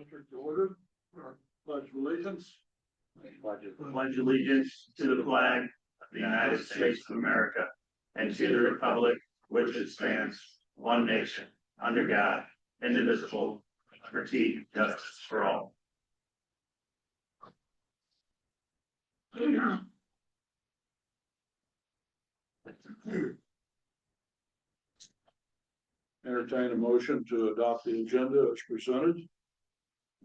District to order. Pledge allegiance. Pledge allegiance to the flag of the United States of America and to the republic which it stands, one nation, under God, indivisible, with liberty and justice for all. Entertain a motion to adopt the agenda as presented.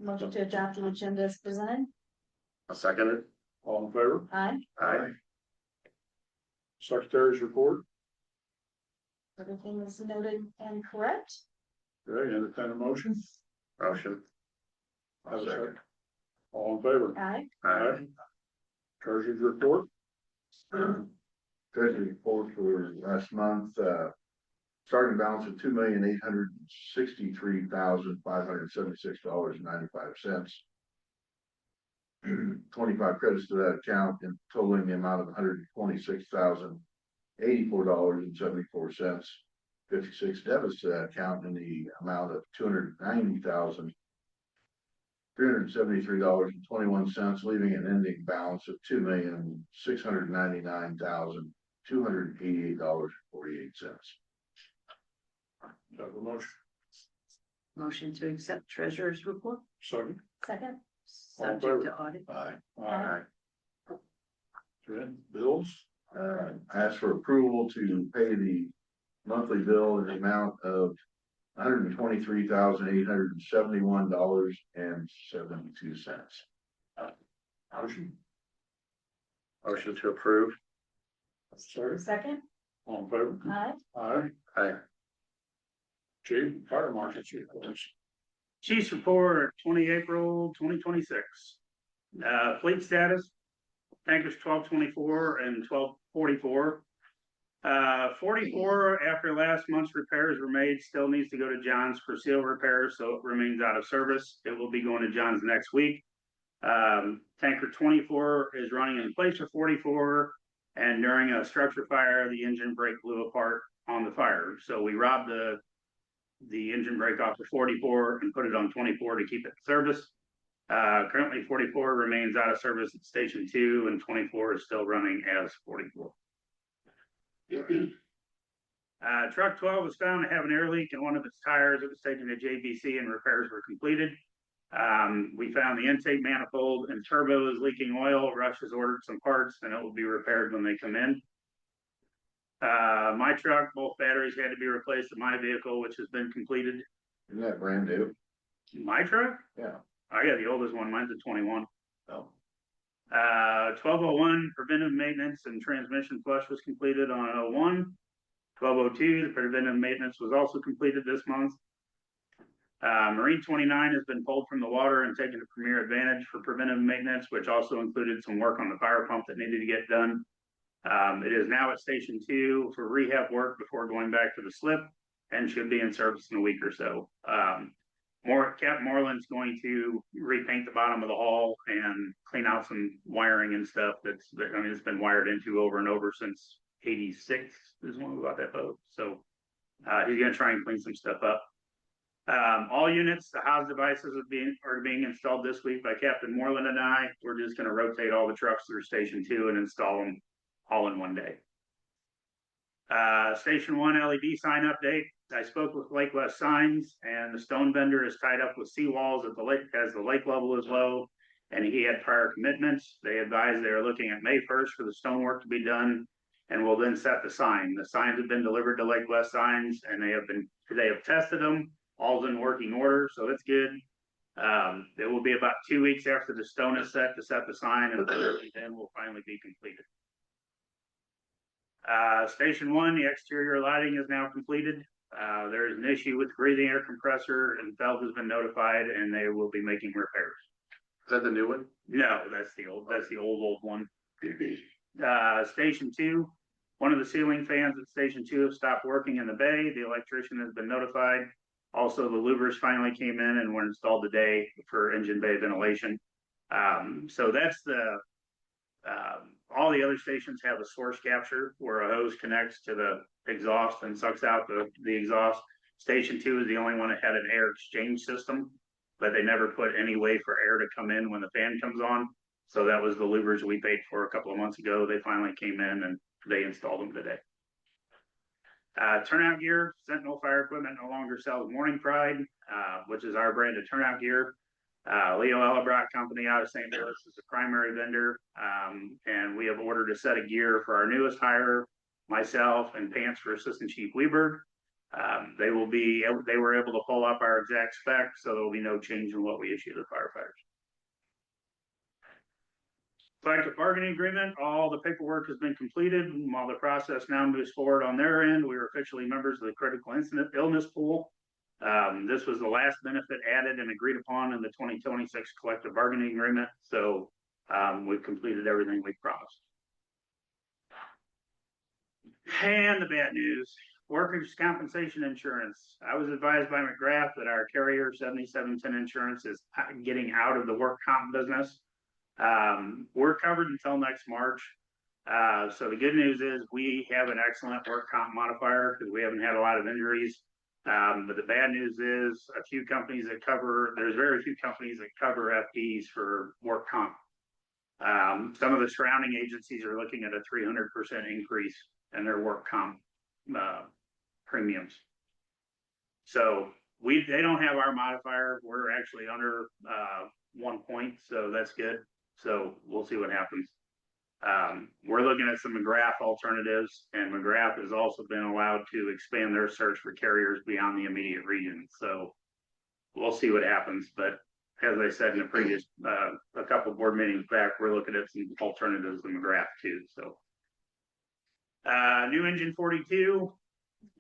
Motion to adopt the agenda is presented. I'll second it. All in favor? Aye. Aye. Secretary's report. Everything is noted and correct. Okay, entertain a motion. Motion. Have a second. All in favor? Aye. Aye. Treasurer's report. Treasury report for last month, starting balance of $2,863,576.95. 25 credits to that account and totaling the amount of $126,084.74. 56 debits to that account in the amount of $290,373.21, leaving an ending balance of $2,699,288.48. Have a motion. Motion to accept treasurer's report, Second. Second. subject to audit. Aye. Aye. Okay, bills. Ask for approval to pay the monthly bill in the amount of $123,871.72. Motion. Motion to approve. Sorry. Second. All in favor? Aye. Aye. Aye. Chief, fire marshal's reports. Chief's report, 20 April 2026. Fleet status, tankers 1224 and 1244. 44, after last month's repairs were made, still needs to go to John's for seal repairs, so it remains out of service. It will be going to John's next week. Tanker 24 is running in place of 44, and during a structure fire, the engine brake blew apart on the fire. So we robbed the engine brake off of 44 and put it on 24 to keep it in service. Currently 44 remains out of service at station 2 and 24 is still running as 44. Truck 12 was found to have an air leak in one of its tires. It was taken to JBC and repairs were completed. We found the intake manifold and turbo is leaking oil. Rush has ordered some parts and it will be repaired when they come in. My truck, both batteries had to be replaced in my vehicle, which has been completed. Isn't that brand new? My truck? Yeah. I got the oldest one. Mine's a 21. Oh. 1201 preventive maintenance and transmission flush was completed on 01. 1202, the preventive maintenance was also completed this month. Marine 29 has been pulled from the water and taken to Premier Advantage for preventive maintenance, which also included some work on the fire pump that needed to get done. It is now at station 2 for rehab work before going back to the slip and should be in service in a week or so. Captain Moreland's going to repaint the bottom of the hull and clean out some wiring and stuff it's been wired into over and over since 86 is when we got that boat. So he's going to try and clean some stuff up. All units, the house devices are being installed this week by Captain Moreland and I. We're just going to rotate all the trucks through station 2 and install them all in one day. Station 1 LED sign update. I spoke with Lake West Signs and the stone vendor is tied up with seawalls at the lake as the lake level is low and he had prior commitments. They advised they are looking at May 1st for the stonework to be done and will then set the sign. The signs have been delivered to Lake West Signs and they have tested them. All's in working order, so it's good. It will be about 2 weeks after the stone is set to set the sign and then will finally be completed. Station 1, the exterior lighting is now completed. There is an issue with the breathing air compressor and Feld has been notified and they will be making repairs. Is that the new one? No, that's the old one. Station 2, one of the ceiling fans at station 2 have stopped working in the bay. The electrician has been notified. Also, the louvers finally came in and were installed today for engine bay ventilation. So that's all the other stations have a source capture where a hose connects to the exhaust and sucks out the exhaust. Station 2 is the only one that had an air exchange system. but they never put any way for air to come in when the fan comes on. So that was the louvers we paid for a couple of months ago. They finally came in and they installed them today. Turnout gear, Sentinel Fire Equipment no longer sells Morning Pride, which is our brand of turnout gear. Leo Ellebrock Company out of St. Louis is the primary vendor. And we have ordered a set of gear for our newest hire, myself, and pants for Assistant Chief Weberg. They were able to pull up our exact specs, so there will be no change in what we issue to firefighters. Collective bargaining agreement, all the paperwork has been completed. While the process now moves forward on their end, we are officially members of the critical incident illness pool. This was the last benefit added and agreed upon in the 2026 collective bargaining agreement. So we've completed everything we promised. And the bad news, workers' compensation insurance. I was advised by McGrath that our carrier 7710 insurance is getting out of the work comp business. We're covered until next March. So the good news is we have an excellent work comp modifier because we haven't had a lot of injuries. But the bad news is there's very few companies that cover FDs for work comp. Some of the surrounding agencies are looking at a 300% increase in their work comp premiums. So they don't have our modifier. We're actually under 1 point, so that's good. So we'll see what happens. We're looking at some McGrath alternatives, and McGrath has also been allowed to expand their search for carriers beyond the immediate region. So we'll see what happens. But as I said in the previous, a couple board meetings back, we're looking at some alternatives to McGrath too. So new engine 42,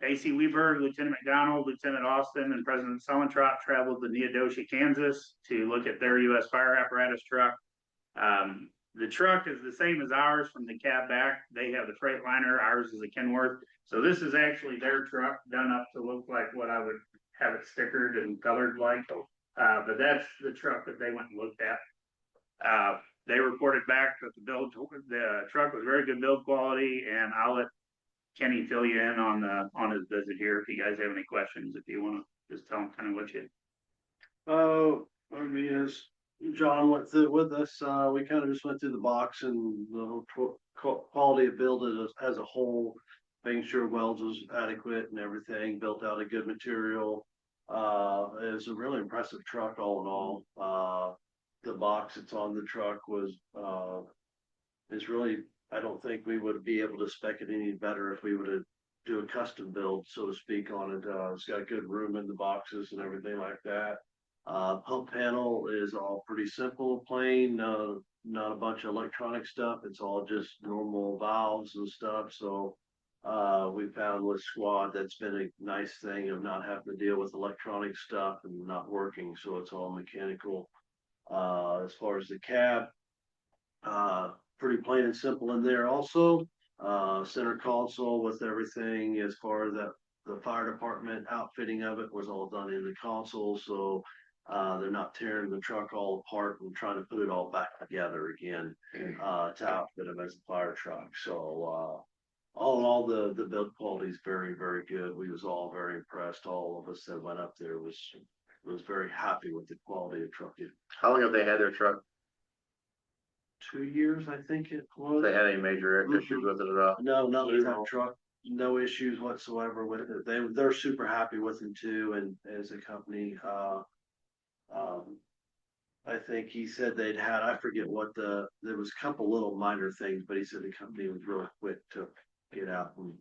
AC Weberg, Lieutenant McDonald, Lieutenant Austin, and President Sulentrop traveled to Neodosha, Kansas to look at their U.S. fire apparatus truck. The truck is the same as ours from the cab back. They have the Freightliner, ours is a Kenworth. So this is actually their truck done up to look like what I would have it stickered and colored like. But that's the truck that they went and looked at. They reported back that the truck was very good build quality, and I'll let Kenny fill you in on his visit here if you guys have any questions, if you want to just tell him kind of what you. I mean, as John went through with us, we kind of just went through the box and the quality of build as a whole, making sure welds was adequate and everything, built out a good material. It was a really impressive truck all in all. The box that's on the truck is really, I don't think we would be able to spec it any better if we would have do a custom build, so to speak, on it. It's got good room in the boxes and everything like that. Pump panel is all pretty simple, plain, not a bunch of electronic stuff. It's all just normal valves and stuff. So we found with Squad that's been a nice thing of not having to deal with electronic stuff and not working. So it's all mechanical. As far as the cab, pretty plain and simple in there also. Center console with everything as far as the fire department outfitting of it was all done in the console. So they're not tearing the truck all apart and trying to put it all back together again to outfit them as a fire truck. So all in all, the build quality is very, very good. We was all very impressed. All of us that went up there was very happy with the quality of truck. How long have they had their truck? 2 years, I think it was. They had any major issues with it at all? No, not with that truck. No issues whatsoever with it. They're super happy with it too, and as a company, I think he said they'd had, I forget what there was a couple little minor things, but he said the company was really quick to get out and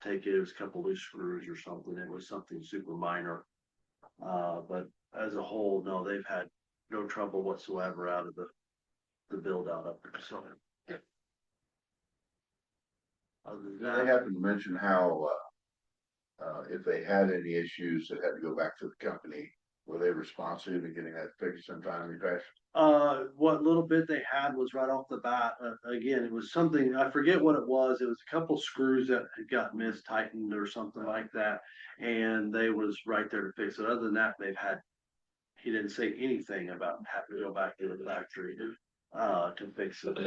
take it. It was a couple loose screws or something. It was something super minor. But as a whole, no, they've had no trouble whatsoever out of the build out up there. So other than They that, happen to mention how, if they had any issues that had to go back to the company, were they responsive to getting that fixed in timely fashion? what little bit they had was right off the bat. Again, it was something, I forget what it was. It was a couple screws that had got mistightened or something like that. And they was right there to fix it. Other than that, he didn't say anything about having to go back to the factory to fix it.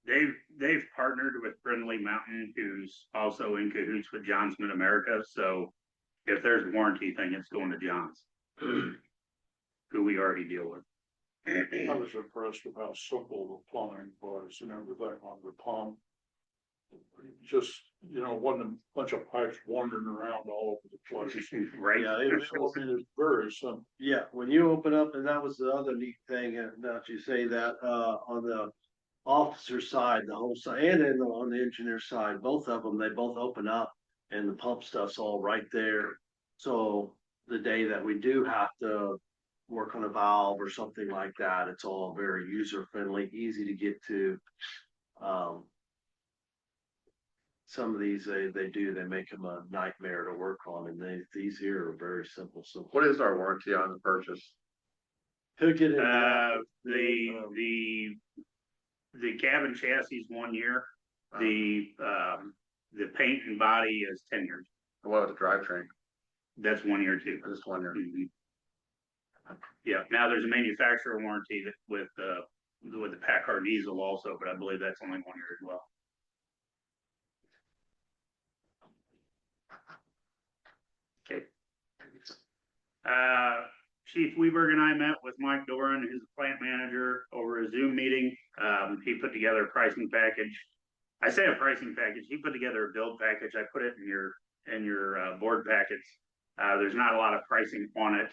They've partnered with Brindley Mountain, who's also in cahoots with Johns Mid America. So if there's a warranty thing, it's going to Johns. who we already deal with. I was impressed with how simple the plumbing was and everything on the pump. Just, wasn't a bunch of pipes wandering around all over the place. Right? Yeah, I mean, it's very simple. Yeah, when you open up, and that was the other neat thing, now that you say that, on the officer side, the whole side, and then on the engineer side, both of them, they both open up and the pump stuff's all right there. So the day that we do have to work on a valve or something like that, it's all very user friendly, easy to get to. Some of these, they make them a nightmare to work on, and these here are very simple. What is our warranty on the purchase? He'll get it. The cabin chassis is 1 year. The paint and body is 10 years. What about the drivetrain? That's 1 year too. I just wonder. Mhm. Yeah, now there's a manufacturer warranty that with the Packard diesel also, but I believe that's only 1 year as well. Okay. Chief Weberg and I met with Mike Doran, who's the plant manager, over a Zoom meeting. He put together a pricing package. I say a pricing package. He put together a build package. I put it in your board packets. There's not a lot of pricing on it,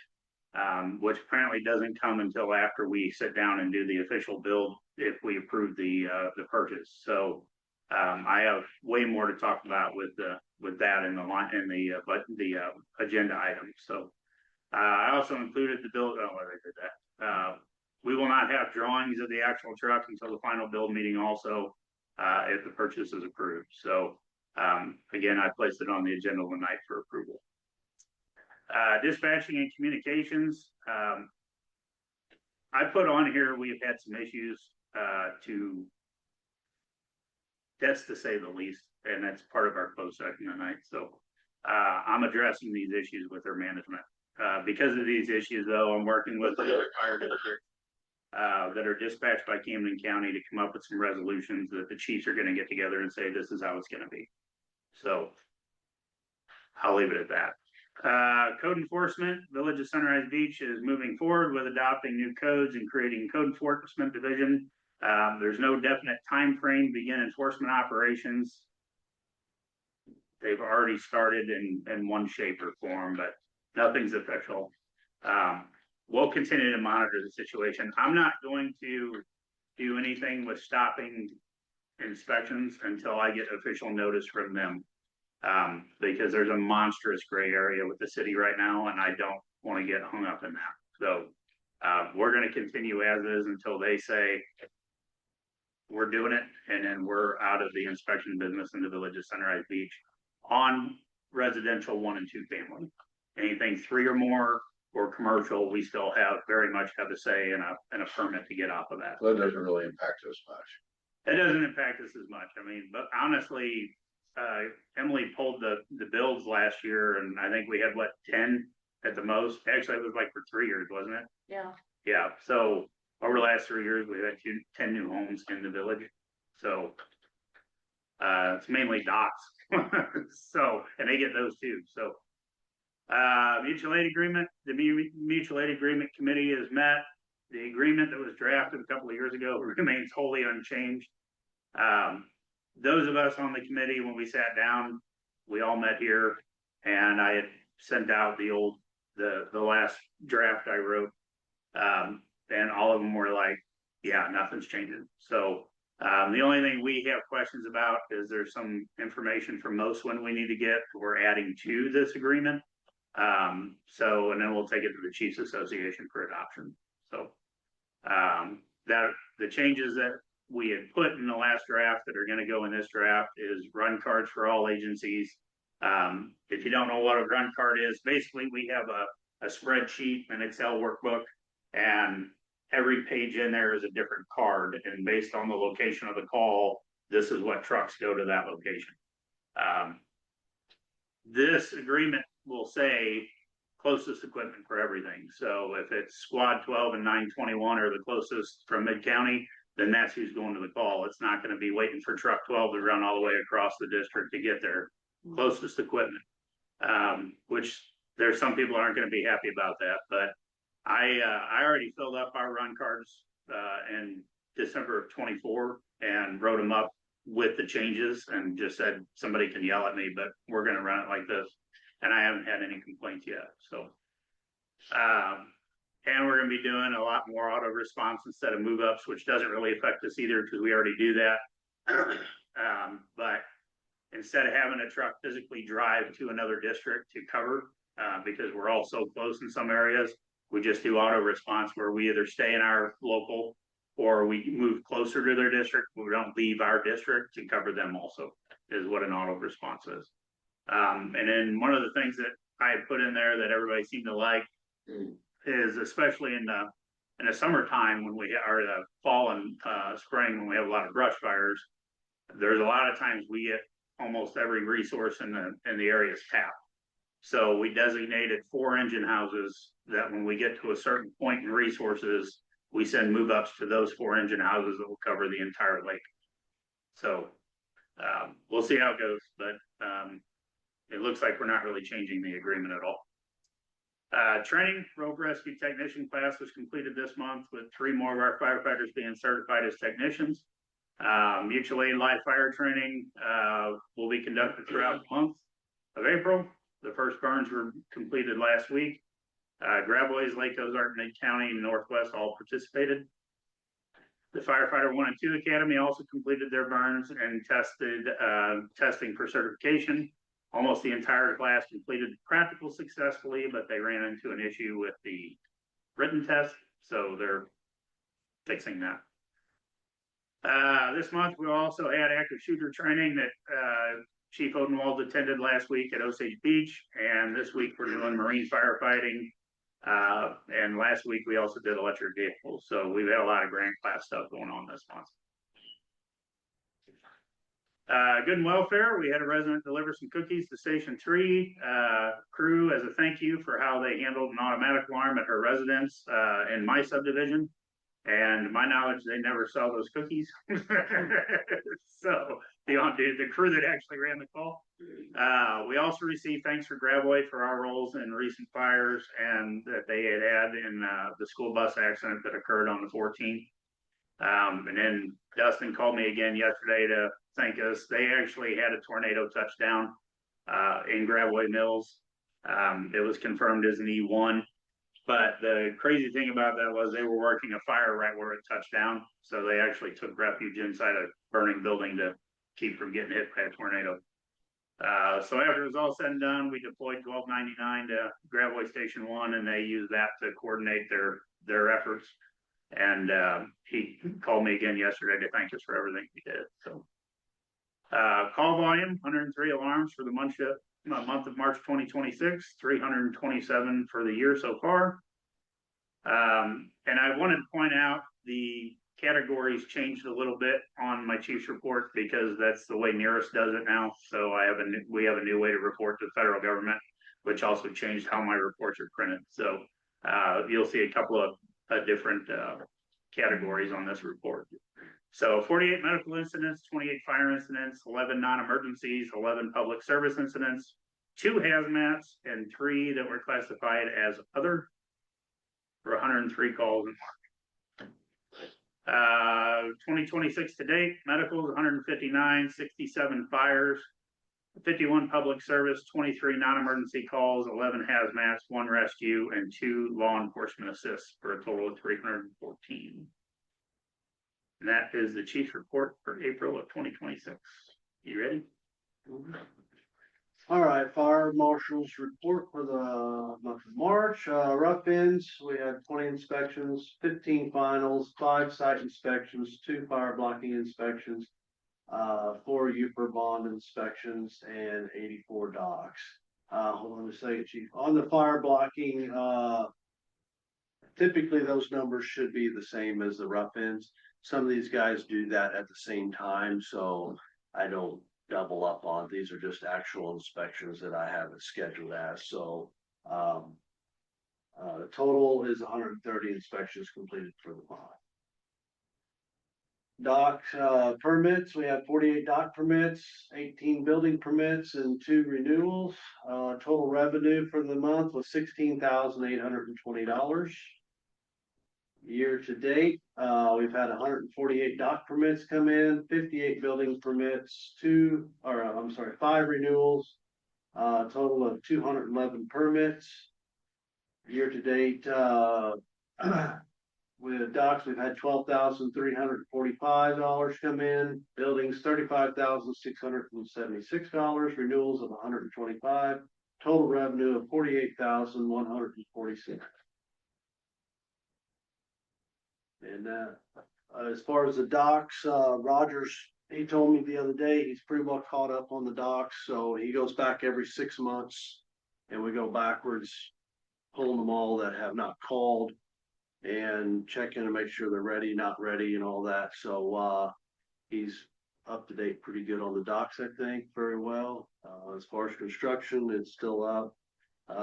which apparently doesn't come until after we sit down and do the official build if we approve the purchase. So I have way more to talk about with that in the agenda item. So I also included the build. Oh, I did that. We will not have drawings of the actual truck until the final build meeting also, if the purchase is approved. So again, I placed it on the agenda tonight for approval. Dispatching and communications. I put on here, we've had some issues that's to say the least, and that's part of our closed session tonight. So I'm addressing these issues with their management. Because of these issues, though, I'm working with the other fire districts that are dispatched by Camden County to come up with some resolutions that the chiefs are going to get together and say this is how it's going to be. So I'll leave it at that. Code enforcement. Village of Sunrise Beach is moving forward with adopting new codes and creating code enforcement division. There's no definite time frame to begin enforcement operations. They've already started in one shape or form, but nothing's official. We'll continue to monitor the situation. I'm not going to do anything with stopping inspections until I get official notice from them. Because there's a monstrous gray area with the city right now, and I don't want to get hung up in that. So we're going to continue as is until they say we're doing it, and then we're out of the inspection business in the Village of Sunrise Beach on residential 1 and 2 family. Anything 3 or more or commercial, we still very much have a say and a permit to get off of that. So it doesn't really impact us much. It doesn't impact us as much. I mean, but honestly, Emily pulled the builds last year, and I think we had 10 at the most. Actually, it was like for 3 years, wasn't it? Yeah. Yeah. So over the last 3 years, we've had 10 new homes in the village. So it's mainly docks. So, and they get those too. So mutual aid agreement. The mutual aid agreement committee has met. The agreement that was drafted a couple of years ago remains wholly unchanged. Those of us on the committee, when we sat down, we all met here, and I had sent out the last draft I wrote, and all of them were like, yeah, nothing's changing. So the only thing we have questions about is there's some information from Moswin we need to get. We're adding to this agreement. So, and then we'll take it to the Chiefs Association for adoption. So that the changes that we had put in the last draft that are going to go in this draft is run cards for all agencies. If you don't know what a run card is, basically we have a spreadsheet, an Excel workbook, and every page in there is a different card. And based on the location of the call, this is what trucks go to that location. This agreement will say closest equipment for everything. So if it's Squad 12 and 921 are the closest from Mid-County, then that's who's going to the call. It's not going to be waiting for truck 12 to run all the way across the district to get their closest equipment, which there's some people aren't going to be happy about that, but I already filled up our run cards, in December of 24 and wrote them up with the changes and just said, somebody can yell at me, but we're gonna run it like this. And I haven't had any complaints yet, so. And we're gonna be doing a lot more auto response instead of move ups, which doesn't really affect us either because we already do that. But instead of having a truck physically drive to another district to cover, because we're all so close in some areas, we just do auto response where we either stay in our local or we move closer to their district. We don't leave our district to cover them also, is what an auto response is. And then one of the things that I put in there that everybody seemed to like is, especially in the summertime when or the fall and spring when we have a lot of brush fires, there's a lot of times we get almost every resource in the area is tapped. So we designated 4 engine houses that when we get to a certain point in resources, we send move ups to those 4 engine houses that will cover the entire lake. So we'll see how it goes, but it looks like we're not really changing the agreement at all. Training, rope rescue technician class was completed this month with 3 more of our firefighters being certified as technicians. Mutual aid live fire training will be conducted throughout the month of April. The first burns were completed last week. Grabois, Lake Ozark, Mid County, and Northwest all participated. The Firefighter 1 and 2 Academy also completed their burns and testing for certification. Almost the entire class completed practical successfully, but they ran into an issue with the written test, so they're fixing that. This month we also had active shooter training that Chief Odenwald attended last week at Osage Beach, and this week we're doing marine firefighting. And last week we also did electric vehicles, so we've had a lot of grant class stuff going on this month. Good and welfare, we had a resident deliver some cookies to Station 3 crew as a thank you for how they handled an automatic alarm at her residence in my subdivision. And to my knowledge, they never sell those cookies. So the crew that actually ran the call. We also received thanks for Grabois for our roles in recent fires and that they had in the school bus accident that occurred on the 14th. And then Dustin called me again yesterday to thank us. They actually had a tornado touchdown in Grabois Mills. It was confirmed as an E1. But the crazy thing about that was they were working a fire right where it touched down. So they actually took refuge inside a burning building to keep from getting hit by a tornado. So after it was all said and done, we deployed 1299 to Grabois Station 1, and they used that to coordinate their efforts. And he called me again yesterday to thank us for everything we did. So call volume, 103 alarms for the month of March 2026, 327 for the year so far. And I wanted to point out the categories changed a little bit on my chief's report because that's the way Nearest does it now. So we have a new way to report to the federal government, which also changed how my reports are printed. So you'll see a couple of different categories on this report. So 48 medical incidents, 28 fire incidents, 11 non-emergencies, 11 public service incidents, 2 hazmats, and 3 that were classified as other for 103 calls in March. 2026 to date, medicals 159, 67 fires, 51 public service, 23 non-emergency calls, 11 hazmats, 1 rescue, and 2 law enforcement assists for a total of 314. And that is the chief's report for April of 2026. You ready? All right, fire marshal's report for the month of March. Rough ends, we had 20 inspections, 15 finals, 5 site inspections, 2 fire blocking inspections, 4 UPR bond inspections, and 84 docks. Hold on a second, Chief. On the fire blocking, typically those numbers should be the same as the rough ends. Some of these guys do that at the same time, so I don't double up on. These are just actual inspections that I have it scheduled as. So the total is 130 inspections completed for the month. Dock permits, we have 48 dock permits, 18 building permits, and 2 renewals. Total revenue for the month was $16,820. Year to date, we've had 148 dock permits come in, 58 building permits, 5 renewals, a total of 211 permits. Year to date, with docks, we've had $12,345 come in, buildings $35,676, renewals of 125, total revenue of $48,146. And as far as the docks, Rogers, he told me the other day, he's pretty well caught up on the docks, so he goes back every 6 months and we go backwards, pulling them all that have not called and check in and make sure they're ready, not ready and all that. So, he's up to date pretty good on the docks, I think, very well. As far as construction, it's still up.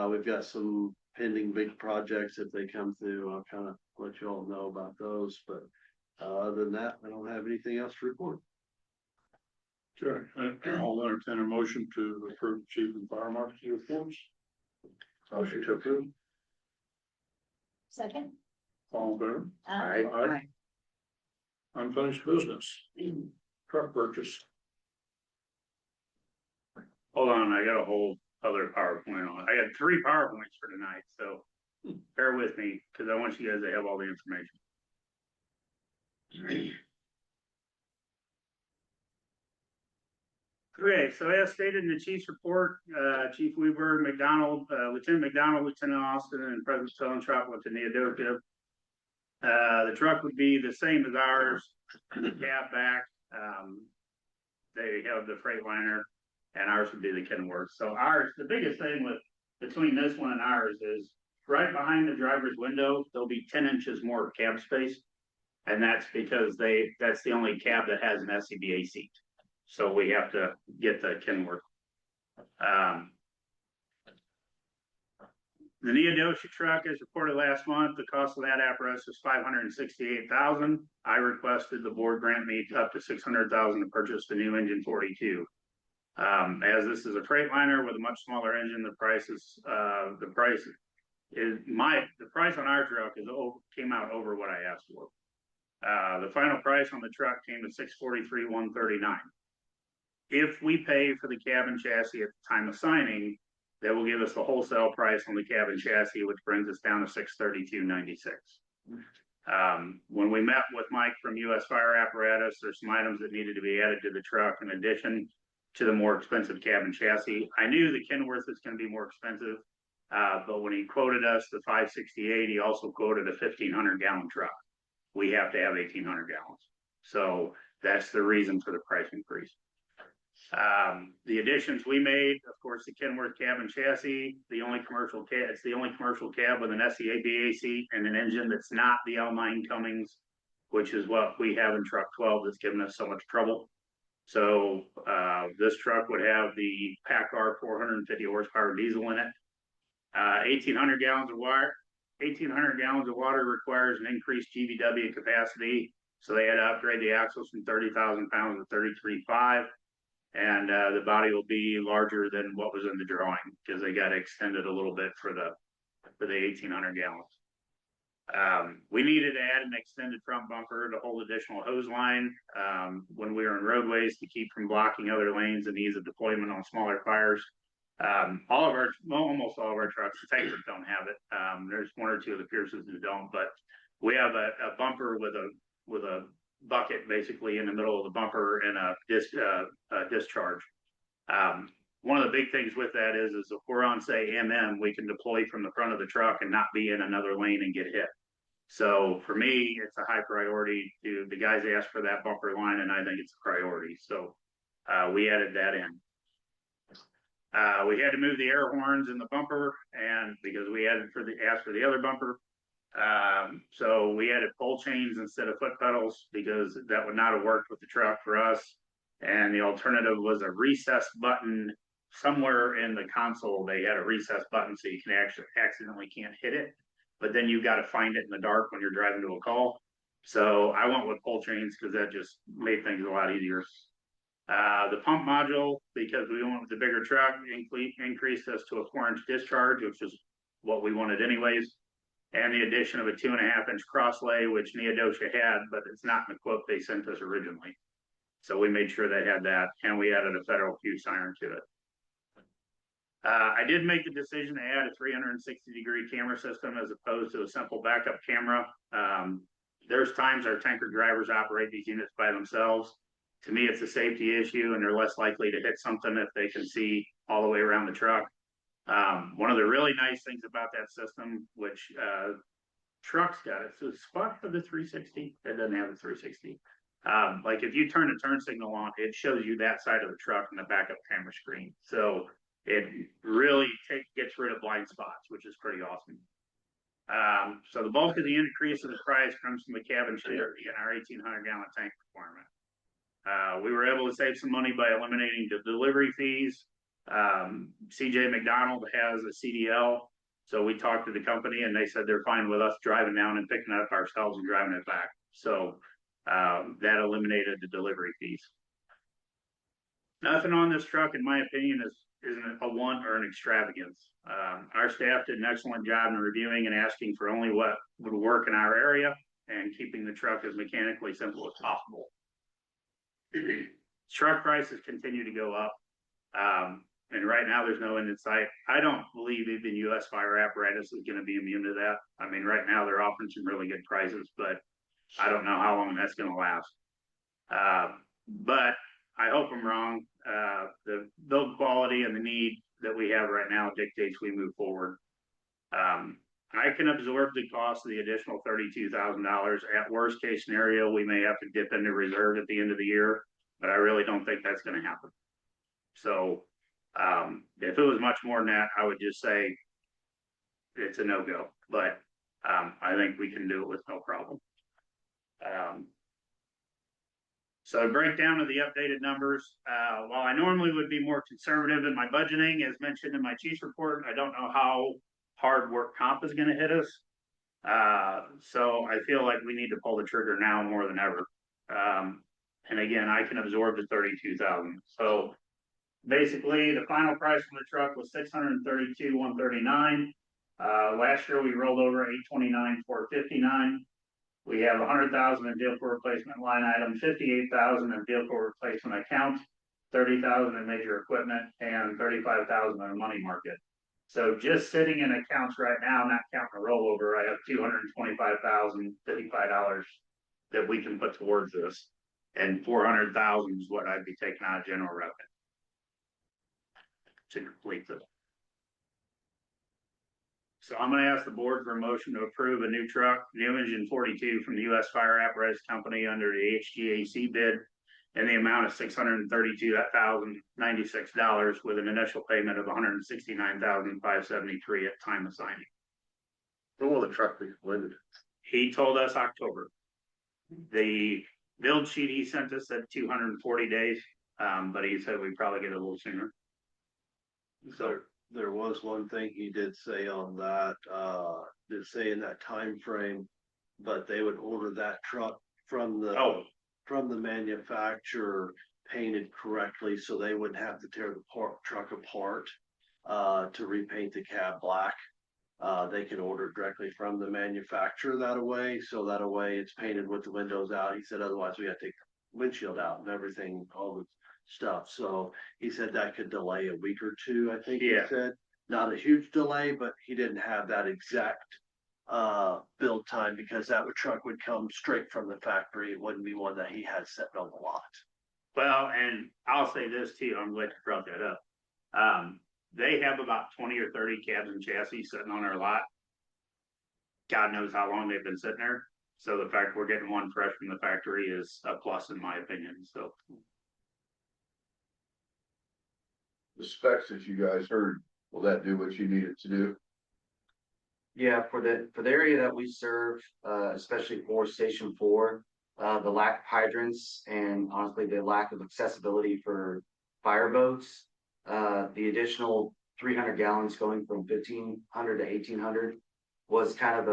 We've got some pending big projects if they come through. I'll kind of let you all know about those, but other than that, I don't have anything else to report. Okay, I'll entertain a motion to approve chief and fire marshal reports. Motion to approve. Second. All in favor? Aye. Aye. Unfinished business. Truck purchase. Hold on, I got a whole other PowerPoint on. I got 3 PowerPoints for tonight, so bear with me because I want you guys to have all the information. Okay, so as stated in the chief's report, Chief Weaver, McDonald, Lieutenant McDonald, Lieutenant Austin, and President Stonetrop went to Neodokia. The truck would be the same as ours, the cab back. They have the Freightliner, and ours would be the Kenworth. So ours, the biggest thing between this one and ours is right behind the driver's window, there'll be 10 inches more cab space. And that's because that's the only cab that has an SCBA seat. So we have to get the Kenworth. The Neodosia truck, as reported last month, the cost of that apparatus was $568,000. I requested the board grant me up to $600,000 to purchase the new engine 42. As this is a Freightliner with a much smaller engine, the price on our truck came out over what I asked for. The final price on the truck came to $643,139. If we pay for the cab and chassis at the time of signing, that will give us the wholesale price on the cab and chassis, which brings us down to $632.96. When we met with Mike from US Fire Apparatus, there's some items that needed to be added to the truck in addition to the more expensive cab and chassis. I knew the Kenworth is going to be more expensive, but when he quoted us the $568, he also quoted a 1,500 gallon truck. We have to have 1,800 gallons. So that's the reason for the price increase. The additions we made, of course, the Kenworth cab and chassis, it's the only commercial cab with an SCBA seat and an engine that's not the L9 Cummins, which is what we have in truck 12 that's given us so much trouble. So this truck would have the PACCAR 450 horsepower diesel in it. 1,800 gallons of water. 1,800 gallons of water requires an increased GVW capacity. So they had to upgrade the axles from 30,000 pounds to 33.5. And the body will be larger than what was in the drawing because they got extended a little bit for the 1,800 gallons. We needed to add an extended front bumper to hold additional hose line when we were in roadways to keep from blocking other lanes and ease of deployment on smaller fires. Almost all of our trucks, the Texans don't have it. There's 1 or 2 of the Pierces who don't, but we have a bumper with a bucket basically in the middle of the bumper and a discharge. One of the big things with that is if we're on, say, MM, we can deploy from the front of the truck and not be in another lane and get hit. So for me, it's a high priority. The guys asked for that bumper line, and I think it's a priority. So we added that in. We had to move the air horns in the bumper, and because we asked for the other bumper. So we added pole chains instead of foot pedals because that would not have worked with the truck for us. And the alternative was a recess button somewhere in the console. They had a recess button so you can actually accidentally can't hit it, but then you got to find it in the dark when you're driving to a call. So I went with pole chains because that just made things a lot easier. The pump module, because we went with the bigger truck, increased us to a 4-inch discharge, which is what we wanted anyways. And the addition of a 2.5-inch cross lay, which Neodosha had, but it's not in the quote they sent us originally. So we made sure they had that, and we added a federal Q siren to it. I did make the decision to add a 360-degree camera system as opposed to a simple backup camera. There's times our tanker drivers operate these units by themselves. To me, it's a safety issue, and they're less likely to hit something if they can see all the way around the truck. One of the really nice things about that system, which trucks got it, so it's spot for the 360. It doesn't have the 360. Like if you turn the turn signal on, it shows you that side of the truck and the backup camera screen. So it really gets rid of blind spots, which is pretty awesome. So the bulk of the increase in the price comes from the cabin share and our 1,800-gallon tank requirement. We were able to save some money by eliminating the delivery fees. CJ McDonald has a CDL, so we talked to the company and they said they're fine with us driving down and picking it up ourselves and driving it back. So that eliminated the delivery fees. Nothing on this truck, in my opinion, isn't a want or an extravagance. Our staff did an excellent job in reviewing and asking for only what would work in our area and keeping the truck as mechanically simple as possible. Truck prices continue to go up. And right now there's no end in sight. I don't believe even US Fire Apparatus is going to be immune to that. I mean, right now they're offering some really good prices, but I don't know how long that's going to last. But I hope I'm wrong. The build quality and the need that we have right now dictates we move forward. I can absorb the cost of the additional $32,000. At worst case scenario, we may have to dip into reserve at the end of the year, but I really don't think that's going to happen. So if it was much more than that, I would just say it's a no-go, but I think we can do it with no problem. So breakdown of the updated numbers, while I normally would be more conservative in my budgeting, as mentioned in my chief's report, I don't know how hard work comp is going to hit us. So I feel like we need to pull the trigger now more than ever. And again, I can absorb the $32,000. So basically the final price for the truck was $632,139. Last year we rolled over $829,459. We have $100,000 in vehicle replacement line item, $58,000 in vehicle replacement account, $30,000 in major equipment, and $35,000 in money market. So just sitting in accounts right now, not counting a rollover, I have $225,055 that we can put towards this, and $400,000 is what I'd be taking out of general revenue to complete this. So I'm going to ask the board for a motion to approve a new truck, new engine 42 from the US Fire Apparatus Company under the HGAC bid in the amount of $632,096 with an initial payment of $169,573 at time of signing. When will the truck be completed? He told us October. The build sheet he sent us said 240 days, but he said we'd probably get it a little sooner. So there was one thing he did say on that, did say in that time frame, but they would order that truck from the manufacturer painted correctly, so they wouldn't have to tear the truck apart to repaint the cab black. They can order directly from the manufacturer that way, so that way it's painted with the windows out. He said otherwise we got to take the windshield out and everything, all the stuff. So he said that could delay a week or two, I think he said. Not a huge delay, but he didn't have that exact build time because that truck would come straight from the factory. It wouldn't be one that he had sitting on the lot. Well, and I'll say this too, I'm glad you brought that up. They have about 20 or 30 cabs and chassis sitting on our lot. God knows how long they've been sitting there. So the fact we're getting one fresh from the factory is a plus in my opinion. So The specs that you guys heard, will that do what you need it to do? Yeah, for the area that we serve, especially for Station 4, the lack of hydrants and honestly the lack of accessibility for fire boats, the additional 300 gallons going from 1,500 to 1,800 was kind of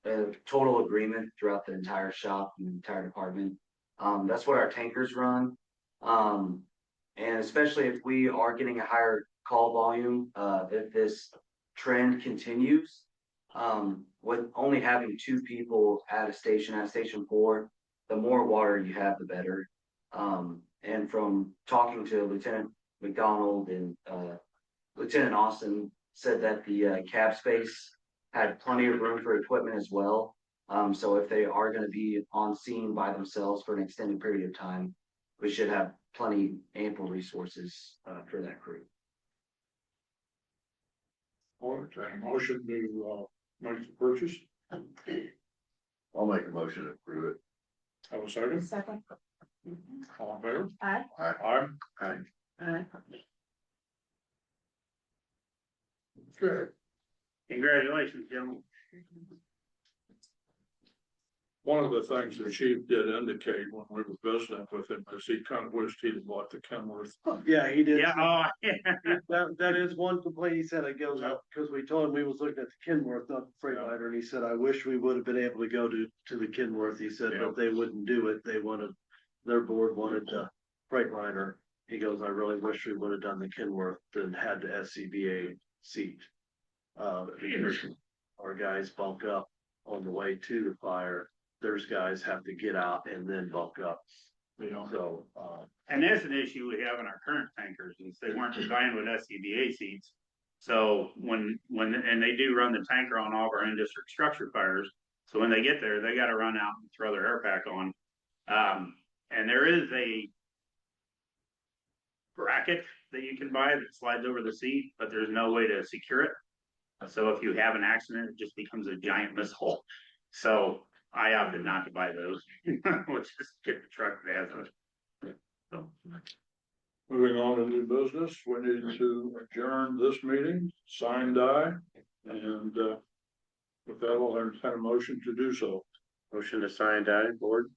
a total agreement throughout the entire shop and the entire department. That's what our tankers run. And especially if we are getting a higher call volume, if this trend continues. With only having 2 people at Station 4, the more water you have, the better. And from talking to Lieutenant McDonald and, Lieutenant Austin said that the, cab space had plenty of room for equipment as well. So if they are gonna be on scene by themselves for an extended period of time, we should have plenty ample resources, for that crew. All right, a motion to, make the purchase. I'll make a motion to approve it. Have a second? Second. All in favor? Aye. Aye. Aye. Okay. Congratulations, gentlemen. One of the things the chief did indicate when we were visiting with him is he kind of wished he'd bought the Kenworth. Yeah, he did. Yeah, oh, yeah. That is one complaint he said. It goes up because we told him we was looking at the Kenworth, not the Freightliner, and he said, I wish we would have been able to go to the Kenworth. He said, but they wouldn't do it. They wanted, their board wanted the Freightliner. He goes, I really wish we would have done the Kenworth and had the SCBA seat. Because our guys bulk up on the way to the fire. There's guys have to get out and then bulk up. You know, So, And that's an issue we have in our current tankers, is they weren't designed with SCBA seats. So and they do run the tanker on all of our in-district structure fires. So when they get there, they gotta run out and throw their air pack on. And there is a bracket that you can buy that slides over the seat, but there's no way to secure it. So if you have an accident, it just becomes a giant missile. So I opted not to buy those. We'll just get the truck that has it. So, moving on to new business, we need to adjourn this meeting, sign die, and, with that, I'll entertain a motion to do so. Motion to sign die, board.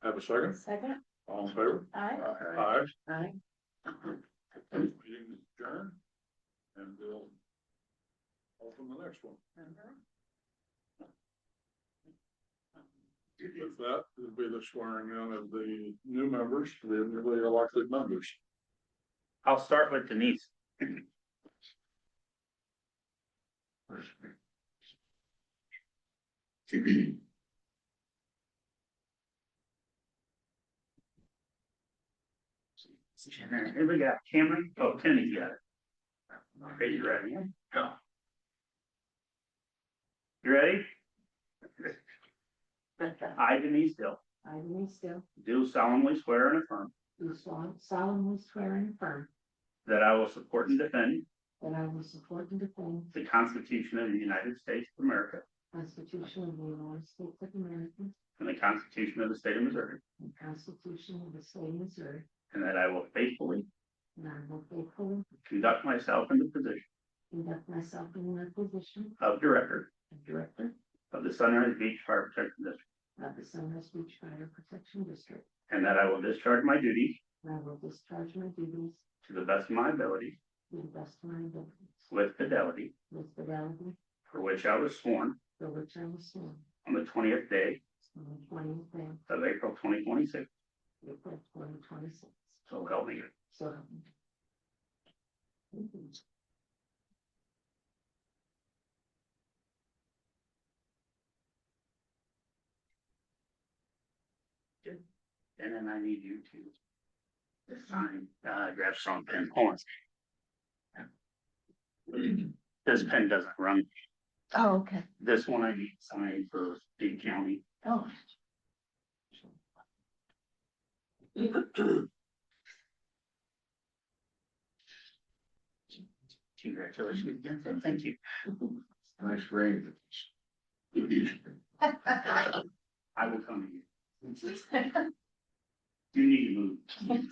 Have a second? Second. All in favor? Aye. Aye. Aye. Meeting is adjourned. And we'll open the next one. With that, it'll be the swearing in of the new members, the newly elected members. I'll start with Denise. Here we got Cameron. Oh, Kenny's got it. Okay, you ready? Go. You ready? I, Denise Dill, I, Denise Still, do solemnly swear and affirm do solemnly swear and affirm that I will support and defend that I will support and defend the Constitution of the United States of America the Constitution of the United States of America and the Constitution of the State of Missouri, and the Constitution of the State of Missouri, and that I will faithfully and I will faithfully conduct myself in the position conduct myself in the position of Director of Director of the Sunrise Beach Fire Protection District, of the Sunrise Beach Fire Protection District, and that I will discharge my duties and I will discharge my duties to the best of my ability to the best of my abilities with fidelity, with fidelity, for which I was sworn for which I was sworn on the 20th day on the 20th day of April 2026. of April 2026. So help me God. So help me. Thank you. And then I need you to sign, grab some pen. Hold on. This pen doesn't run. Oh, okay. This one I need to sign for Dade County. Oh. Congratulations again. Thank you. Nice ring. I will come to you. You need to move.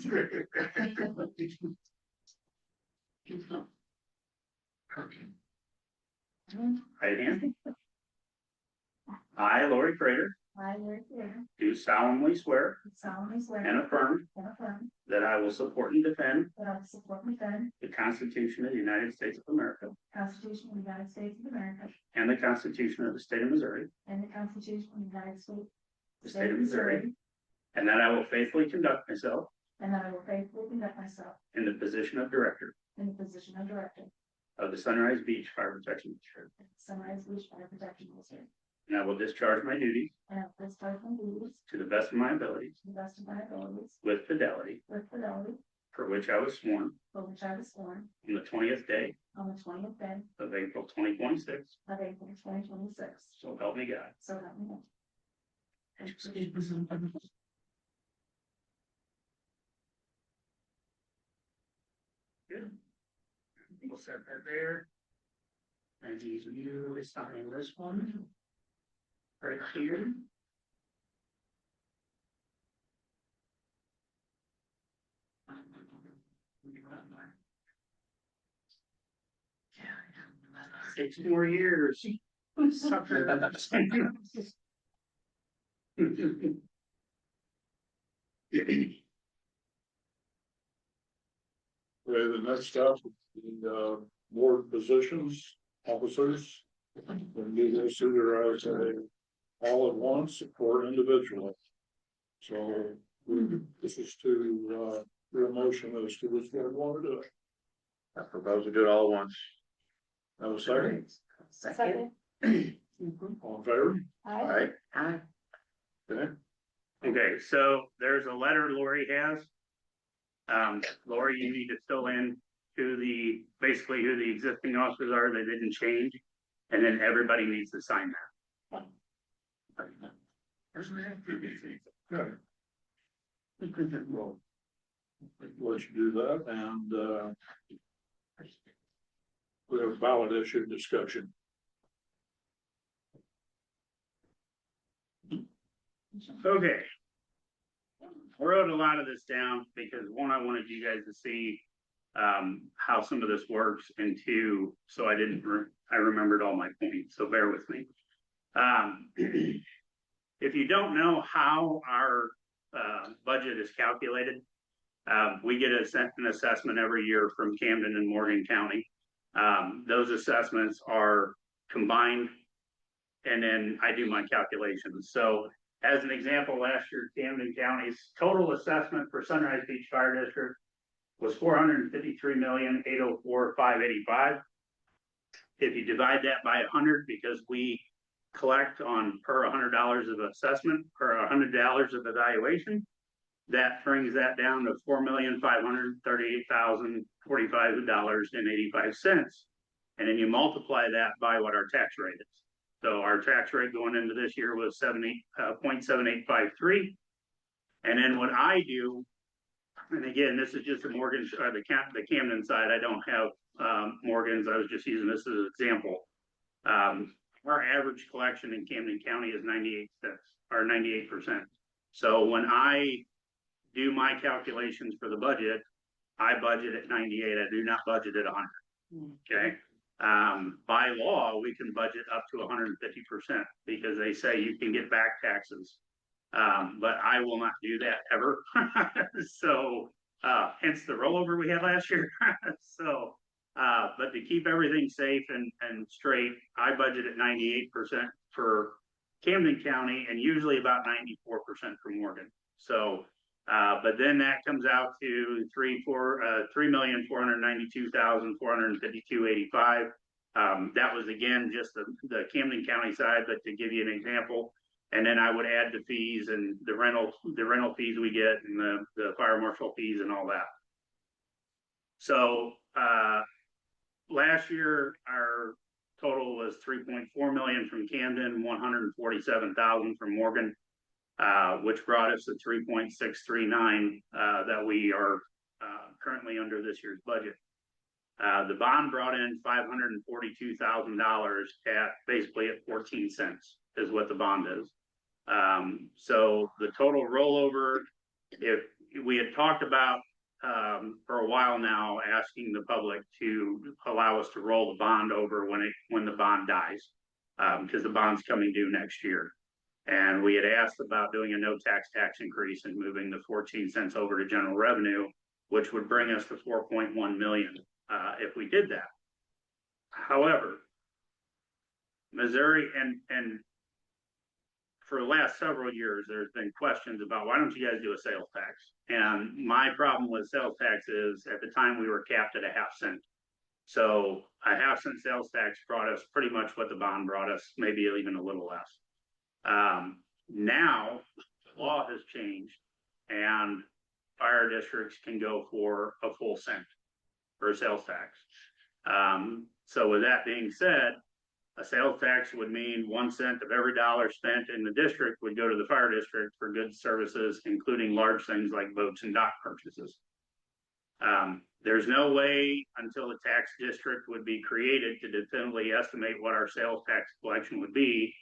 Right hand. I, Lori Prater, I, Rick Ritter, do solemnly swear do solemnly swear and affirm that I will support and defend that I will support and defend the Constitution of the United States of America the Constitution of the United States of America and the Constitution of the State of Missouri, and the Constitution of the United States. the State of Missouri, and that I will faithfully conduct myself and that I will faithfully conduct myself in the position of Director in the position of Director of the Sunrise Beach Fire Protection District. at Sunrise Beach Fire Protection District, And I will discharge my duties and I will discharge my duties to the best of my abilities to the best of my abilities with fidelity, with fidelity, for which I was sworn for which I was sworn on the 20th day on the 20th day of April 2026. of April 2026. So help me God. So help me God. Good. We'll set that there. And he's usually signing this one. Right here. Six more years. Sucker. Okay, the next step, the board positions, officers. And do this either as a all at once or individually. So this is to do a motion as to which one we want to do it. I propose to do it all at once. Have a second, Second. all in favor? Aye. Aye. Okay, Okay, so there's a letter Lori has. Lori, you need to fill in basically who the existing officers are that didn't change. And then everybody needs to sign that. good. Well, let's do that and we have ballot issue discussion. Okay. I wrote a lot of this down because one, I wanted you guys to see how some of this works, and two, so I remembered all my points, so bear with me. If you don't know how our budget is calculated, we get an assessment every year from Camden and Morgan County. Those assessments are combined, and then I do my calculations. So as an example, last year, Camden County's total assessment for Sunrise Beach Fire District was $453,804,585. If you divide that by 100, because we collect on per $100 of assessment, per $100 of evaluation, that brings that down to $4,538,045.85. And then you multiply that by what our tax rate is. So our tax rate going into this year was 0.7853. And then what I do, and again, this is just the Morgan, the Camden side. I don't have Morgan's. I was just using this as an example. Our average collection in Camden County is 98 cents or 98%. So when I do my calculations for the budget, I budget at 98. I do not budget at 100. Okay. By law, we can budget up to 150% because they say you can get back taxes. But I will not do that ever. So, hence the rollover we had last year. So, but to keep everything safe and straight, I budget at 98% for Camden County and usually about 94% for Morgan. So, but then that comes out to $3,492,452.85. That was again just the Camden County side, but to give you an example. And then I would add the fees and the rental fees we get and the fire marshal fees and all that. So last year our total was 3.4 million from Camden, 147,000 from Morgan, which brought us to 3.639 that we are currently under this year's budget. The bond brought in $542,000 at basically at 14 cents is what the bond is. So the total rollover, if we had talked about for a while now, asking the public to allow us to roll the bond over when the bond dies, because the bond's coming due next year. And we had asked about doing a no tax increase and moving the 14 cents over to general revenue, which would bring us to 4.1 million if we did that. However, Missouri and for the last several years, there's been questions about why don't you guys do a sales tax? And my problem with sales tax is at the time we were capped at a half cent. So a half cent sales tax brought us pretty much what the bond brought us, maybe even a little less. Now the law has changed and fire districts can go for a full cent for a sales tax. So with that being said, a sales tax would mean 1 cent of every dollar spent in the district would go to the fire district for goods, services, including large things like boats and dock purchases. There's no way until a tax district would be created to definitively estimate what our sales tax collection would be.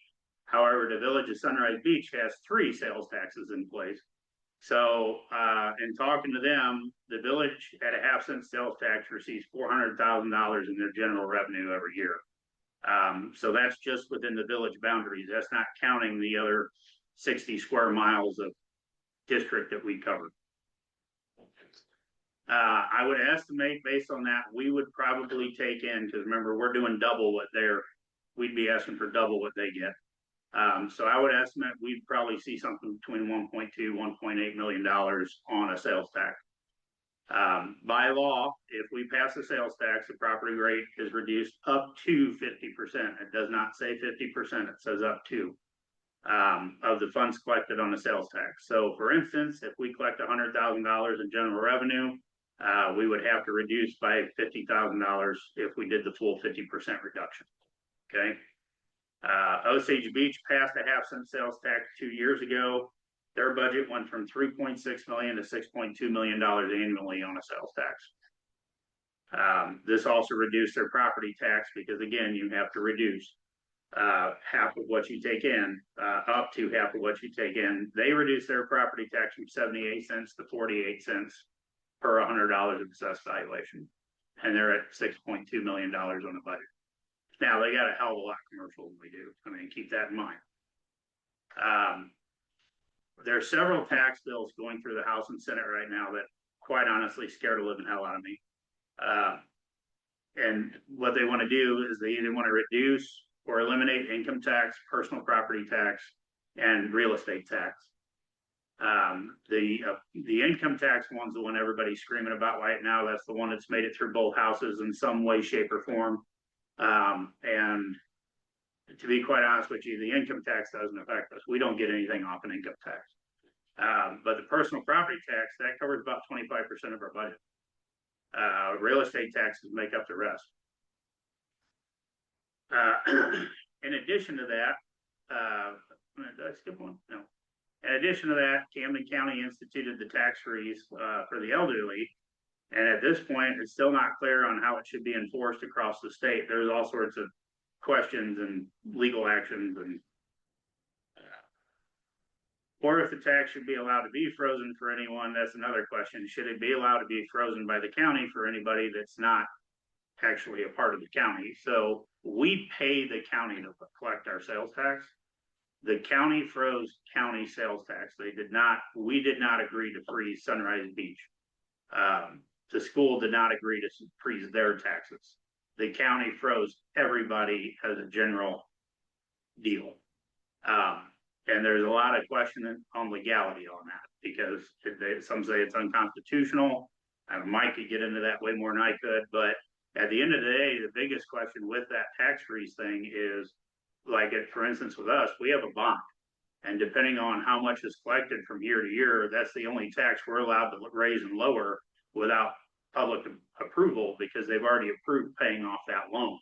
However, the village of Sunrise Beach has 3 sales taxes in place. So, in talking to them, the village at a half cent sales tax receives $400,000 in their general revenue every year. So that's just within the village boundaries. That's not counting the other 60 square miles of district that we cover. I would estimate based on that, we would probably take in, because remember, we're doing double what we'd be asking for double what they get. So I would estimate we'd probably see something between $1.2, $1.8 million on a sales tax. By law, if we pass a sales tax, the property rate is reduced up to 50%. It does not say 50%, it says up to, of the funds collected on the sales tax. So for instance, if we collect $100,000 in general revenue, we would have to reduce by $50,000 if we did the full 50% reduction. Okay. Osage Beach passed a half cent sales tax 2 years ago. Their budget went from $3.6 million to $6.2 million annually on a sales tax. This also reduced their property tax because again, you have to reduce half of what you take in, up to half of what you take in. They reduced their property tax from 78 cents to 48 cents per $100 of assessed valuation. And they're at $6.2 million on the budget. Now they got a hell of a lot commercial than we do. I mean, keep that in mind. There are several tax bills going through the House and Senate right now that quite honestly scare the living hell out of me. And what they want to do is they either want to reduce or eliminate income tax, personal property tax, and real estate tax. The income tax one's the one everybody's screaming about right now. That's the one that's made it through both houses in some way, shape, or form. And to be quite honest with you, the income tax doesn't affect us. We don't get anything off an income tax. But the personal property tax, that covers about 25% of our budget. Real estate taxes make up the rest. In addition to that, did I skip one? No. In addition to that, Camden County instituted the tax freeze for the elderly. And at this point, it's still not clear on how it should be enforced across the state. There's all sorts of questions and legal actions, and or if the tax should be allowed to be frozen for anyone. That's another question. Should it be allowed to be frozen by the county for anybody that's not actually a part of the county? So we pay the county to collect our sales tax. The county froze county sales tax. We did not agree to freeze Sunrise Beach. The school did not agree to freeze their taxes. The county froze everybody as a general deal. And there's a lot of question on legality on that because some say it's unconstitutional. Mike could get into that way more than I could, but at the end of the day, the biggest question with that tax freeze thing is, like for instance with us, we have a bond. And depending on how much is collected from year to year, that's the only tax we're allowed to raise and lower without public approval because they've already approved paying off that loan.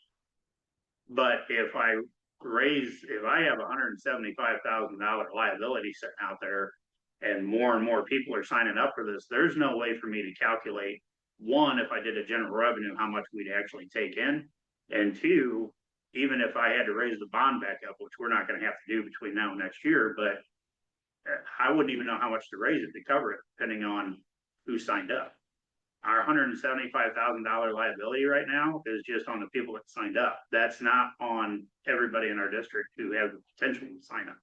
But if I have $175,000 liability sitting out there and more people are signing up for this, there's no way for me to calculate, one, if I did a general revenue, how much we'd actually take in, and two, even if I had to raise the bond back up, which we're not going to have to do between now and next year, but I wouldn't even know how much to raise it to cover it, depending on who signed up. Our $175,000 liability right now is just on the people that signed up. That's not on everybody in our district who has the potential to sign up.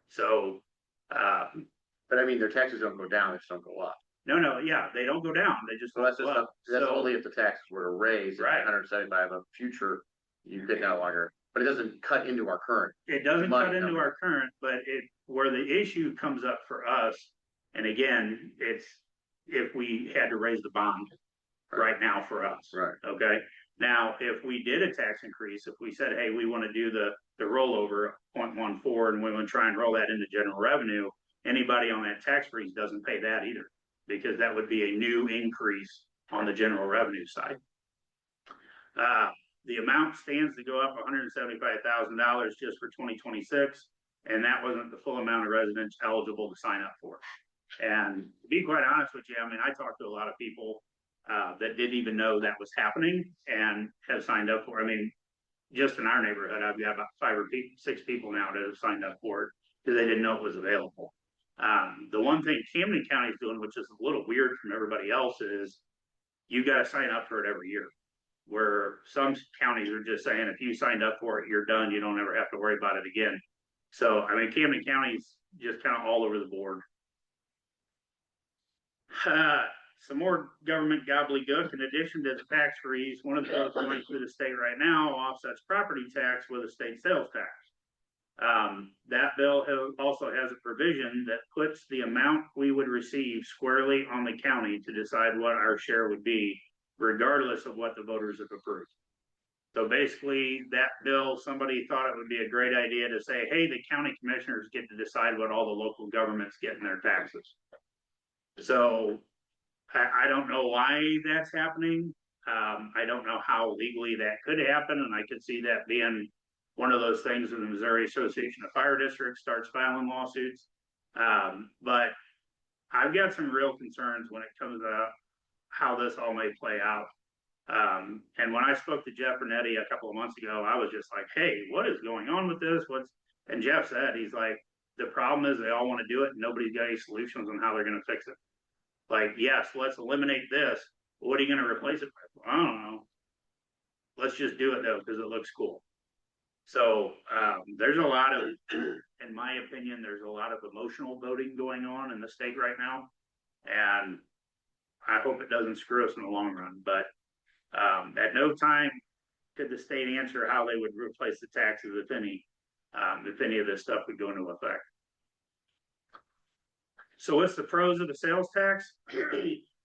So, But I mean, their taxes don't go down, they just don't go up. No, yeah, they don't go down. They just So that's go up. only if the taxes were to raise, Right. 175 of future, you could no longer. but it doesn't cut into our current. It doesn't Money cut into number. our current, but where the issue comes up for us, and again, it's if we had to raise the bond right now for us. Right. Okay, now, if we did a tax increase, if we said, hey, we want to do the rollover 0.14 and we want to try and roll that into general revenue, anybody on that tax freeze doesn't pay that either, because that would be a new increase on the general revenue side. The amount stands to go up $175,000 just for 2026, and that wasn't the full amount of residents eligible to sign up for. And to be quite honest with you, I mean, I talked to a lot of people that didn't even know that was happening and have signed up for it. I mean, just in our neighborhood, I've got about 5 or 6 people now that have signed up for it because they didn't know it was available. The one thing Camden County is doing, which is a little weird from everybody else, is you got to sign up for it every year. Where some counties are just saying, if you signed up for it, you're done. You don't ever have to worry about it again. So, I mean, Camden County's just kind of all over the board. Some more government gobbledygook. In addition to the tax freeze, one of the bills going through the state right now offsets property tax with a state sales tax. That bill also has a provision that puts the amount we would receive squarely on the county to decide what our share would be, regardless of what the voters have approved. So basically, that bill, somebody thought it would be a great idea to say, hey, the county commissioners get to decide what all the local governments get in their taxes. So I don't know why that's happening. I don't know how legally that could happen, and I could see that being one of those things when the Missouri Association of Fire Districts starts filing lawsuits. But I've got some real concerns when it comes to how this all may play out. And when I spoke to Jeff Bernetti a couple of months ago, I was just like, hey, what is going on with this? And Jeff said, he's like, the problem is they all want to do it and nobody's got any solutions on how they're going to fix it. Like, yes, let's eliminate this. What are you going to replace it with? I don't know. Let's just do it though, because it looks cool. So there's a lot of, in my opinion, there's a lot of emotional voting going on in the state right now. And I hope it doesn't screw us in the long run. But at no time could the state answer how they would replace the taxes if any of this stuff would go into effect. So what's the pros of the sales tax?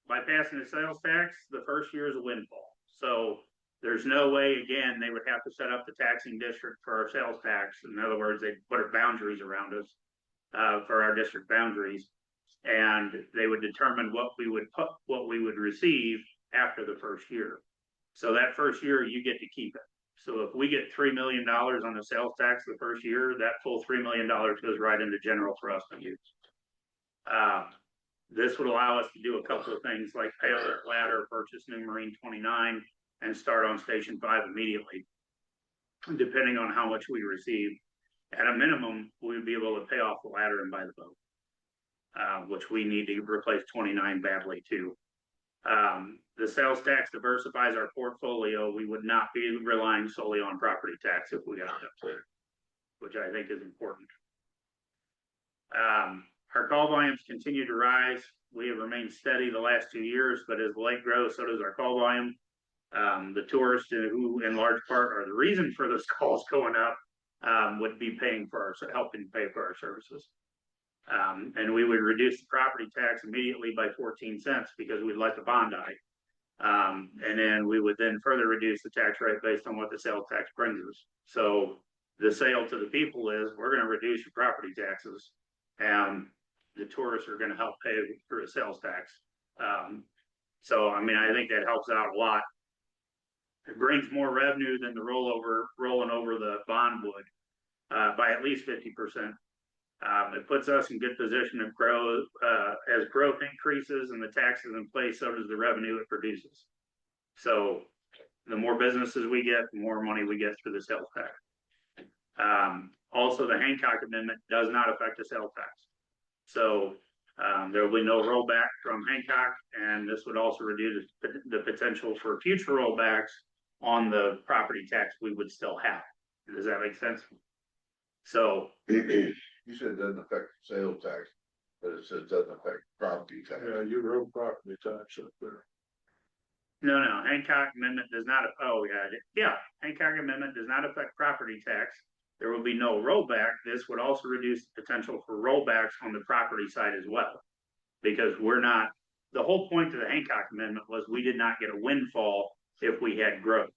By passing the sales tax, the first year is a windfall. So there's no way, again, they would have to set up the taxing district for our sales tax. In other words, they put boundaries around us for our district boundaries, and they would determine what we would receive after the first year. So that first year, you get to keep it. So if we get $3 million on the sales tax the first year, that full $3 million goes right into general for us to use. This would allow us to do a couple of things like pay off our ladder, purchase new Marine 29, and start on Station 5 immediately, depending on how much we receive. At a minimum, we would be able to pay off the ladder and buy the boat, which we need to replace 29 badly too. The sales tax diversifies our portfolio. We would not be relying solely on property tax if we got it, which I think is important. Our call volumes continue to rise. We have remained steady the last 2 years, but as the lake grows, so does our call volume. The tourists who in large part are the reason for those calls going up would be helping pay for our services. And we would reduce the property tax immediately by 14 cents because we'd let the bond die. And then we would then further reduce the tax rate based on what the sales tax brings us. So the sale to the people is we're going to reduce your property taxes, and the tourists are going to help pay for the sales tax. So, I mean, I think that helps out a lot. It brings more revenue than the rolling over the bond would by at least 50%. It puts us in good position to grow as growth increases and the taxes in place, so does the revenue it produces. So the more businesses we get, the more money we get through the sales tax. Also, the Hancock Amendment does not affect the sales tax. So there will be no rollback from Hancock, and this would also reduce the potential for future rollbacks on the property tax we would still have. Does that make sense? So You said it doesn't affect sales tax, but it says it doesn't affect property tax. Yeah, you wrote property tax up there. No, Hancock Amendment does not, Hancock Amendment does not affect property tax. There will be no rollback. This would also reduce the potential for rollbacks on the property side as well. Because the whole point of the Hancock Amendment was we did not get a windfall if we had growth.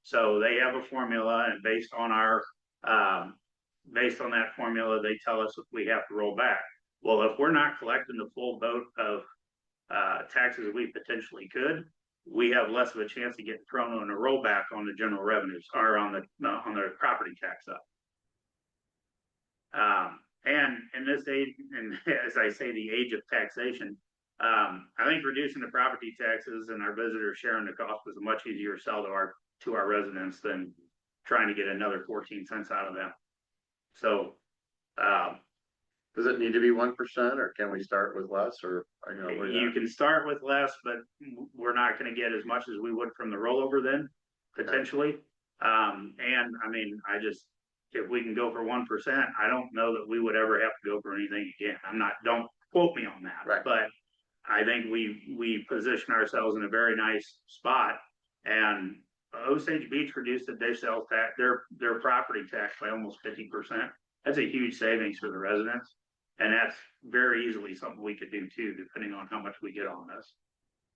So they have a formula, and based on that formula, they tell us if we have to roll back. Well, if we're not collecting the full boat of taxes we potentially could, we have less of a chance of getting thrown on a rollback on the general revenues or on the property tax side. And in this age, and as I say, the age of taxation, I think reducing the property taxes and our visitors sharing the cost was a much easier sell to our residents than trying to get another 14 cents out of them. So, Does it need to be 1% or can we start with less or, you can start with less, but we're not gonna get as much as we would from the rollover then, potentially. And I mean, if we can go for 1%, I don't know that we would ever have to go for anything again. Don't quote me on that. Right. But I think we position ourselves in a very nice spot, and Osage Beach reduced their sales tax, their property tax by almost 50%. That's a huge savings for the residents. And that's very easily something we could do too, depending on how much we get on this.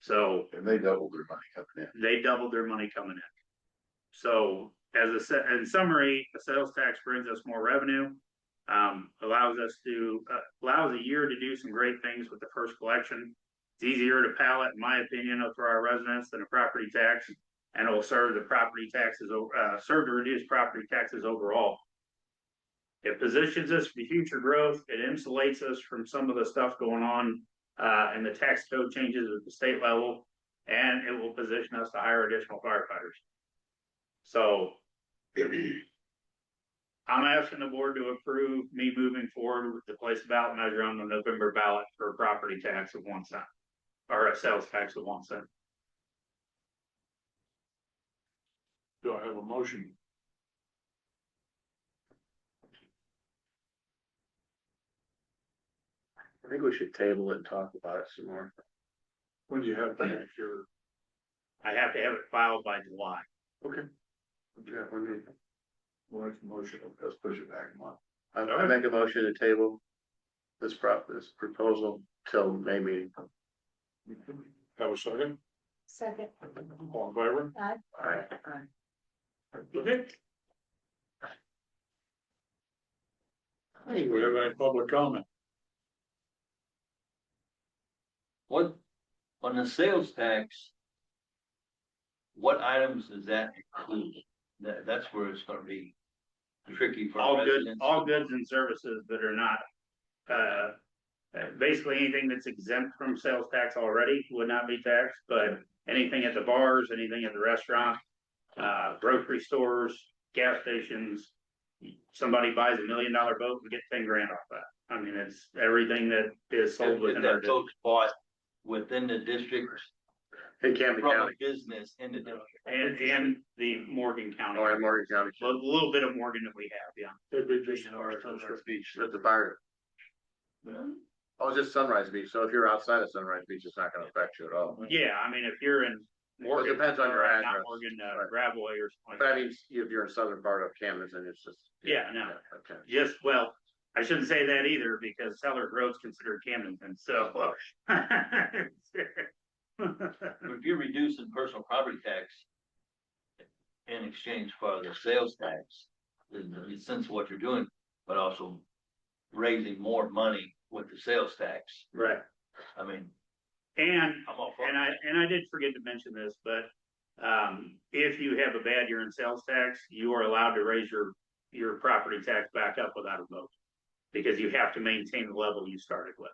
So. And they doubled their money coming in. They doubled their money coming in. So in summary, the sales tax brings us more revenue, allows a year to do some great things with the first collection. It's easier to pallet, in my opinion, for our residents than a property tax, and it will serve to reduce property taxes overall. It positions us for future growth. It insulates us from some of the stuff going on and the tax code changes at the state level, and it will position us to hire additional firefighters. So I'm asking the board to approve me moving forward with the place ballot measure on the November ballot for a property tax of 1 cent or a sales tax of 1 cent. Do I have a motion? I think we should table it and talk about it some more. When do you have to make your? I have to have it filed by July. Okay. Yeah, we'll make a motion, let's push it back a month. I make a motion to table this proposal till May meeting. Have a second? Second. All in favor? Aye. Aye. Okay. Do we have any public comment? What, on the sales tax, what items does that include? That's where it's gonna be tricky for residents. All goods and services that are not, basically anything that's exempt from sales tax already would not be taxed, but anything at the bars, anything at the restaurant, grocery stores, gas stations, somebody buys $1 million boat and get 10 grand off that. I mean, it's everything that is sold within our That folks bought within the district In Camden from a County. business in the district. and the Morgan County. Or in Morgan County. A little bit of Morgan that we have, yeah. It'd be just Sunrise Beach. That's the fire. Oh, it's just Sunrise Beach. So if you're outside of Sunrise Beach, it's not gonna affect you at all. Yeah, I mean, if you're in Well, Morgan. it depends on your not address. Morgan, Right. Gravois or something. But I mean, if you're in southern part of Camden, then it's just. Yeah, no. Okay. Well, I shouldn't say that either because Sellers Road's considered Camdenton, so. If you're reducing personal property tax in exchange for the sales tax, in the sense of what you're doing, but also raising more money with the sales tax. Right. I mean, And I'm all for And I did forget to mention this, but if you have a bad year in sales tax, you are allowed to raise your property tax back up without a vote. Because you have to maintain the level you started with.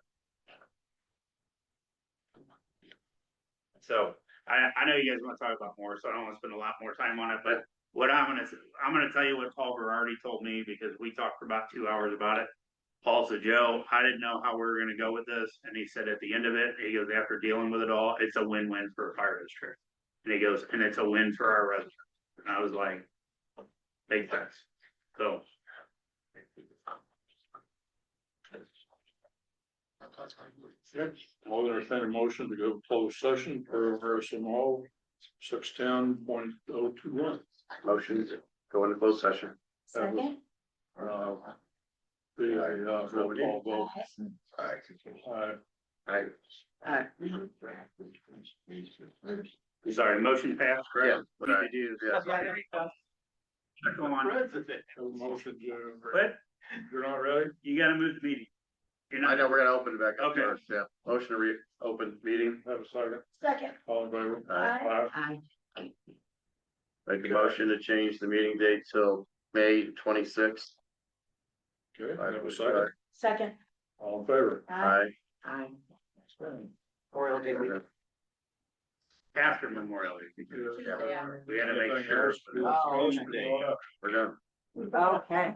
So I know you guys want to talk about more, so I don't want to spend a lot more time on it, but what I'm gonna tell you what Paul already told me because we talked for about 2 hours about it. Paul said, Joe, I didn't know how we were gonna go with this. And he said at the end of it, he goes, after dealing with it all, it's a win-win for a fire district. And he goes, and it's a win for our residents. And I was like, makes sense. So. I'll entertain a motion to go closed session for RSMO 610.021. Motion to go into closed session. Second. The, roll call vote. Aye. Aye. Sorry, motion passed, Yeah, correct? but Need I- to do- yeah. Go on, Motion to, but you're not ready? you gotta move the meeting. You're I not, know, we're gonna open it back up Okay. first, yeah. Motion to reopen meeting. Have a second. Second. All in favor? Aye. Aye. Make a motion to change the meeting date till May 26th. Okay, I have a second. Second. All in favor? Aye. Aye. Memorial Day week. after Memorial Day. Yeah. We gotta make Anything sure. else? Oh, okay. We're done. Okay.